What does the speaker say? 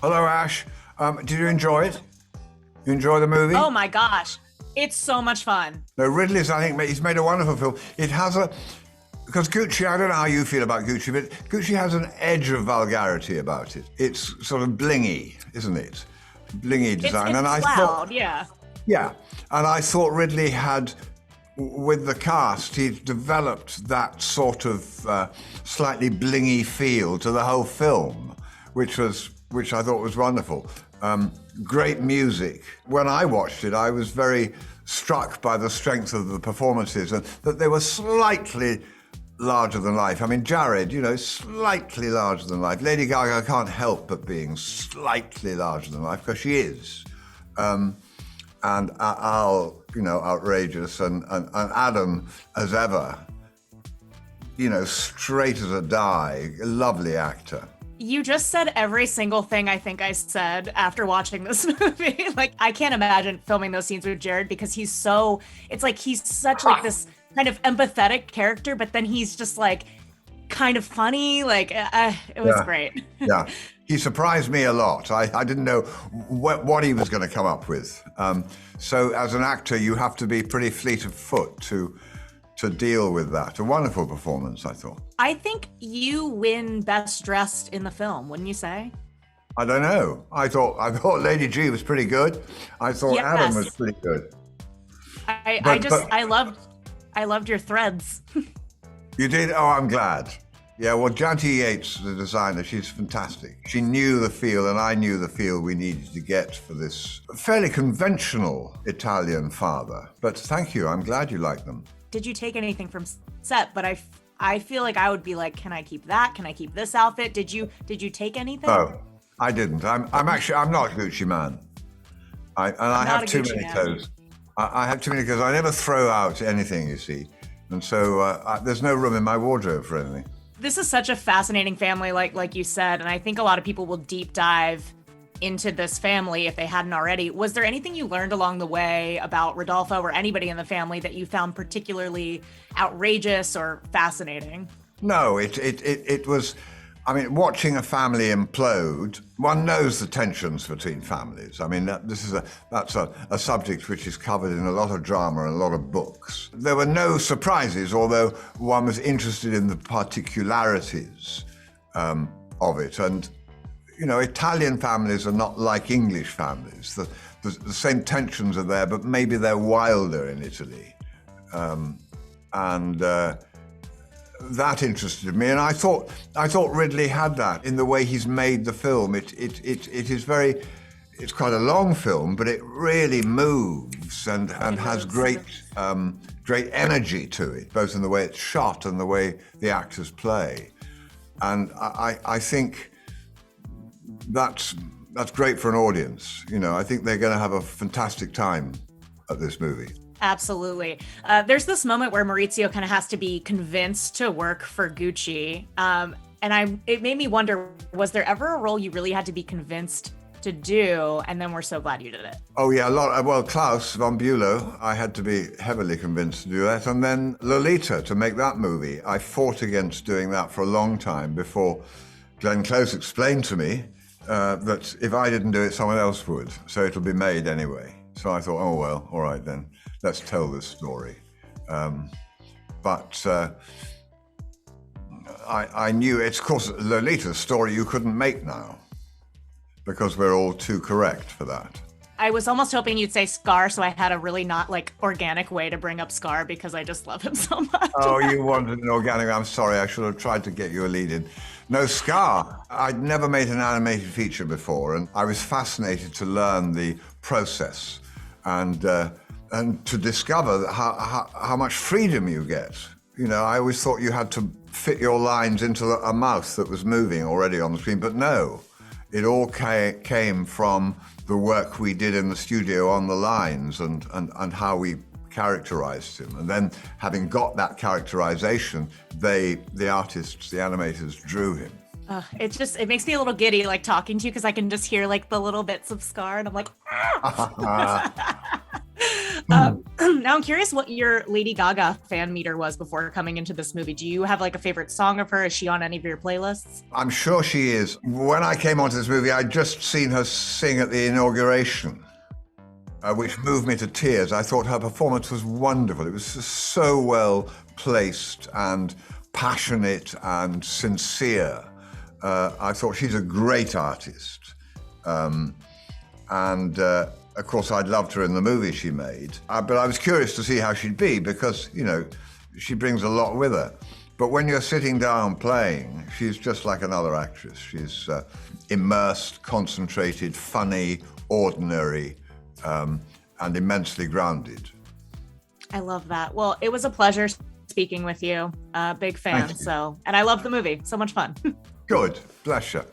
Hello, Ash. Did you enjoy it? You enjoy the movie? Oh my gosh. It's so much fun. No, Ridley's, I think, he's made a wonderful film. It has because Gucci, I don't know how you feel about Gucci, but Gucci has an edge of vulgarity about it. It's sort of blingy, isn't it? Blingy design. It's and I loud, thought, yeah. yeah, and I thought Ridley had, with the cast, he developed that sort of slightly blingy feel to the whole film, which I thought was wonderful. Great music. When I watched it, I was very struck by the strength of the performances and that they were slightly larger than life. I mean, Jared, slightly larger than life. Lady Gaga can't help but being slightly larger than life because she is. And Al, outrageous, and Adam, as ever, straight as a die, a lovely actor. You just said every single thing I think I said after watching this movie. Like, I can't imagine filming those scenes with Jared because he's such like this kind of empathetic character, but then he's just like kind of funny. Like, it was great. Yeah. He surprised me a lot. I didn't know what he was going to come up with. So as an actor, you have to be pretty fleet of foot to deal with that. A wonderful performance, I thought. I think you win Best Dressed in the film, wouldn't you say? I don't know. I thought Lady G was pretty good. I thought Yes. Adam was pretty good. I loved your threads. You did? Oh, I'm glad. Yeah, well, Janty Yates, the designer, she's fantastic. She knew the feel, and I knew the feel we needed to get for this fairly conventional Italian father. But thank you. I'm glad you like them. Did you take anything from set? But I feel like I would be like, can I keep that? Can I keep this outfit? Did you take anything? No, I didn't. I'm not a Gucci man. I have too many clothes. I have too many clothes. I never throw out anything, you see. And so there's no room in my wardrobe for anything. This is such a fascinating family, like you said, and I think a lot of people will deep dive into this family if they hadn't already. Was there anything you learned along the way about Rodolfo or anybody in the family that you found particularly outrageous or fascinating? No, it was, I mean, watching a family implode, one knows the tensions between families. I mean, that's a subject which is covered in a lot of drama and a lot of books. There were no surprises, although one was interested in the particularities of it. And Italian families are not like English families. The same tensions are there, but maybe they're wilder in Italy. That interested me, and I thought Ridley had that in the way he's made the film. It is it's quite a long film, but it really moves and has great energy to it, both in the way it's shot and the way the actors play. And I think that's great for an audience. I think they're going to have a fantastic time at this movie. Absolutely. There's this moment where Maurizio kind of has to be convinced to work for Gucci. It made me wonder, was there ever a role you really had to be convinced to do, and then we're so glad you did it? Oh yeah, a lot. Well, Klaus von Bülow, I had to be heavily convinced to do that. And then Lolita, to make that movie, I fought against doing that for a long time before Glenn Close explained to me that if I didn't do it, someone else would. So it'll be made anyway. So I thought, oh well, all right then. Let's tell this story. But I knew it's, of course, Lolita's story you couldn't make now because we're all too correct for that. I was almost hoping you'd say Scar, so I had a really not organic way to bring up Scar because I just love him so much. Oh, you wanted an organic. I'm sorry, I should have tried to get you a lead in. No, Scar. I'd never made an animated feature before, and I was fascinated to learn the process and to discover how much freedom you get. I always thought you had to fit your lines into a mouth that was moving already on the screen, but no. It all came from the work we did in the studio on the lines and how we characterized him. And then having got that characterization, the artists, the animators drew him. It makes me a little giddy talking to you because I can just hear the little bits of Scar and I'm like, Now I'm curious what your Lady Gaga fan meter was before coming into this movie. Do you have like a favorite song of her? Is she on any of your playlists? I'm sure she is. When I came onto this movie, I'd just seen her sing at the inauguration, which moved me to tears. I thought her performance was wonderful. It was just so well placed and passionate and sincere. I thought she's a great artist. Of course, I'd loved her in the movie she made. But I was curious to see how she'd be because, she brings a lot with her. But when you're sitting down playing, she's just like another actress. She's immersed, concentrated, funny, ordinary, and immensely grounded. I love that. Well, it was a pleasure speaking with you. Big fan. And I love the movie. So much fun. Good. Pleasure.